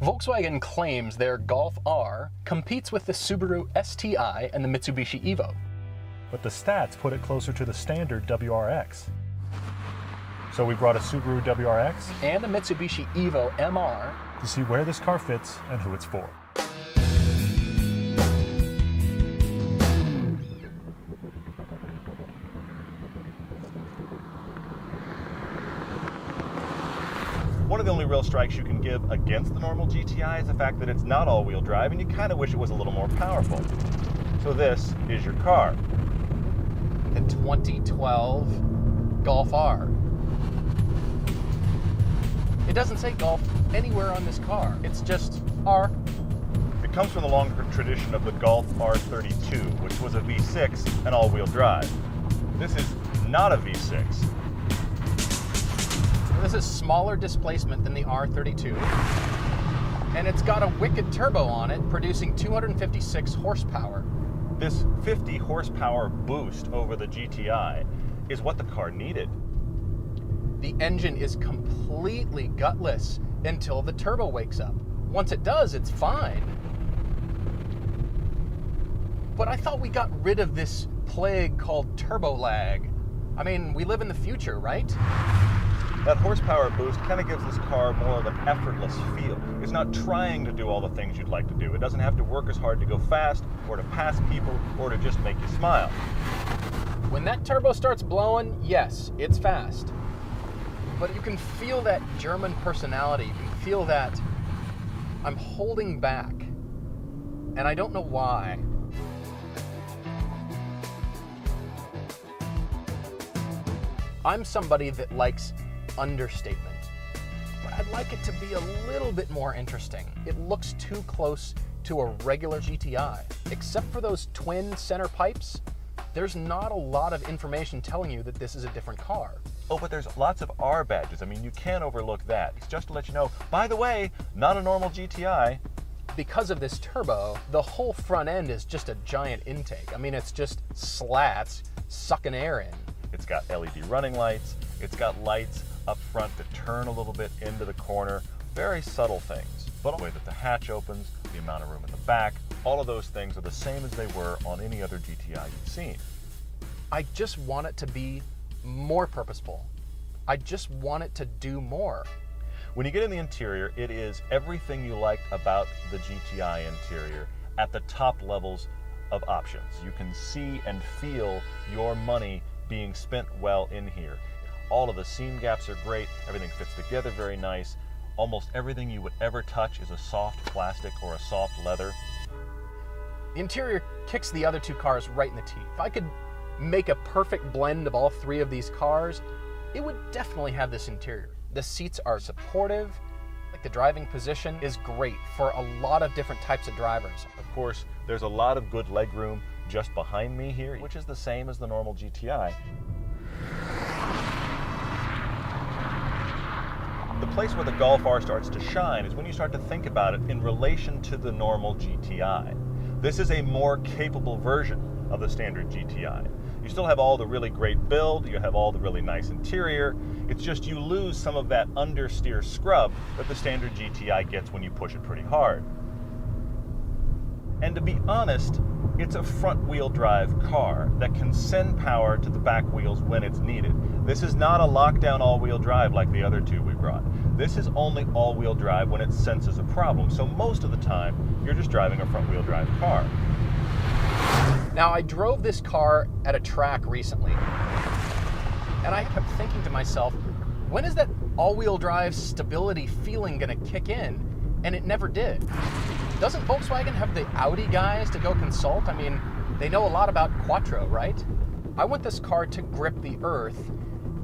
Volkswagen claims their Golf R competes with the Subaru STI and the Mitsubishi Evo. But the stats put it closer to the standard WRX. So we brought a Subaru WRX and a Mitsubishi Evo MR to see where this car fits and who it's for. One of the only real strikes you can give against the normal GTI is the fact that it's not all-wheel drive, and you kind of wish it was a little more powerful. So this is your car. The 2012 Golf R. It doesn't say Golf anywhere on this car. It's just R. It comes from the long tradition of the Golf R32, which was a V6 and all-wheel drive. This is not a V6. This is smaller displacement than the R32, and it's got a wicked turbo on it, producing 256 horsepower. This 50 horsepower boost over the GTI is what the car needed. The engine is completely gutless until the turbo wakes up. Once it does, it's fine. But I thought we got rid of this plague called turbo lag. I mean, we live in the future, right? That horsepower boost kind of gives this car more of an effortless feel. It's not trying to do all the things you'd like to do. It doesn't have to work as hard to go fast, or to pass people, or to just make you smile. When that turbo starts blowing, yes, it's fast. But you can feel that German personality. You can feel that I'm holding back. And I don't know why. I'm somebody that likes understatement, but I'd like it to be a little bit more interesting. It looks too close to a regular GTI. Except for those twin center pipes, there's not a lot of information telling you that this is a different car. Oh, but there's lots of R badges. I mean, you can't overlook that. It's just to let you know, by the way, not a normal GTI. Because of this turbo, the whole front end is just a giant intake. I mean, it's just slats sucking air in. It's got LED running lights. It's got lights up front that turn a little bit into the corner. Very subtle things. But the way that the hatch opens, the amount of room in the back, all of those things are the same as they were on any other GTI you've seen. I just want it to be more purposeful. I just want it to do more. When you get in the interior, it is everything you liked about the GTI interior at the top levels of options. You can see and feel your money being spent well in here. All of the seam gaps are great. Everything fits together very nice. Almost everything you would ever touch is a soft plastic or a soft leather. The interior kicks the other two cars right in the teeth. If I could make a perfect blend of all three of these cars, it would definitely have this interior. The seats are supportive. Like, the driving position is great for a lot of different types of drivers. Of course, there's a lot of good leg room just behind me here, which is the same as the normal GTI. The place where the Golf R starts to shine is when you start to think about it in relation to the normal GTI. This is a more capable version of the standard GTI. You still have all the really great build, you have all the really nice interior. It's just you lose some of that understeer scrub that the standard GTI gets when you push it pretty hard. And to be honest, it's a front-wheel drive car that can send power to the back wheels when it's needed. This is not a lockdown all-wheel drive like the other two we brought. This is only all-wheel drive when it senses a problem. So most of the time, you're just driving a front-wheel drive car. Now, I drove this car at a track recently, and I kept thinking to myself, when is that all-wheel drive stability feeling gonna kick in? And it never did. Doesn't Volkswagen have the Audi guys to go consult? I mean, they know a lot about Quattro, right? I want this car to grip the earth,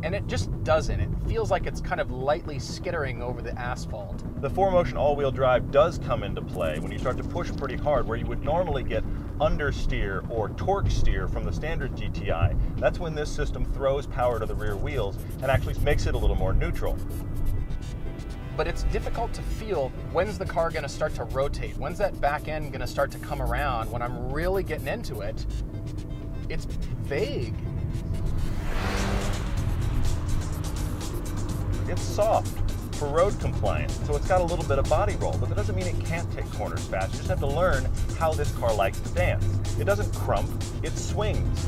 and it just doesn't. It feels like it's kind of lightly skittering over the asphalt. The 4Motion all-wheel drive does come into play when you start to push pretty hard, where you would normally get understeer or torque steer from the standard GTI. That's when this system throws power to the rear wheels and actually makes it a little more neutral. But it's difficult to feel, when's the car gonna start to rotate? When's that back end gonna start to come around? When I'm really getting into it, it's vague. It's soft. for road compliance. So it's got a little bit of body roll, but that doesn't mean it can't take corners fast. You just have to learn how this car likes to dance. It doesn't crump, it swings.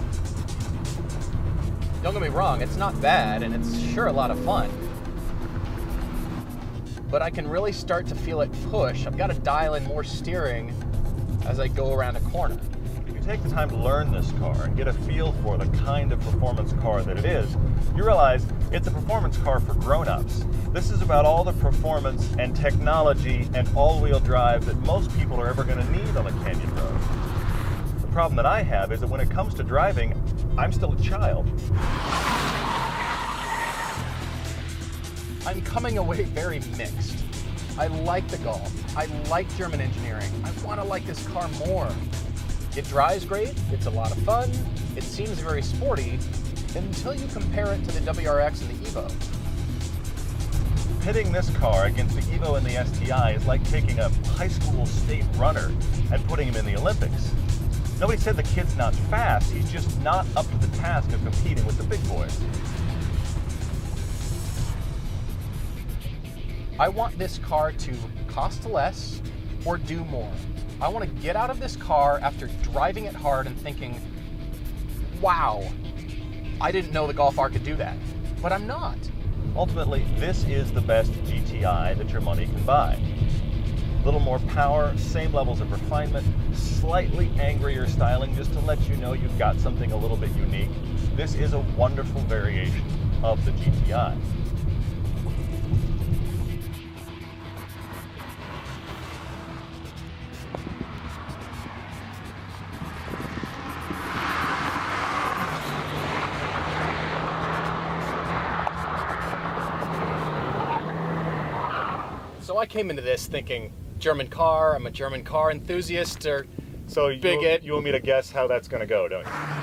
Don't get me wrong, it's not bad, and it's sure a lot of fun. But I can really start to feel it push. I've got to dial in more steering as I go around a corner. If you take the time to learn this car and get a feel for the kind of performance car that it is, you realize it's a performance car for grown-ups. This is about all the performance and technology and all-wheel drive that most people are ever going to need on a canyon road. The problem that I have is that when it comes to driving, I'm still a child. I'm coming away very mixed. I like the Golf. I like German engineering. I want to like this car more. It drives great. It's a lot of fun. It seems very sporty until you compare it to the WRX and the Evo. Pitting this car against the Evo and the STI is like taking a high school state runner and putting him in the Olympics. Nobody said the kid's not fast. He's just not up to the task of competing with the big boys. I want this car to cost less or do more. I want to get out of this car after driving it hard and thinking, wow, I didn't know the Golf R could do that. But I'm not. Ultimately, this is the best GTI that your money can buy. A little more power, same levels of refinement, slightly angrier styling just to let you know you've got something a little bit unique. This is a wonderful variation of the GTI. So I came into this thinking German car, I'm a German car enthusiast or So bigot. you want me to guess how that's going to go, don't you?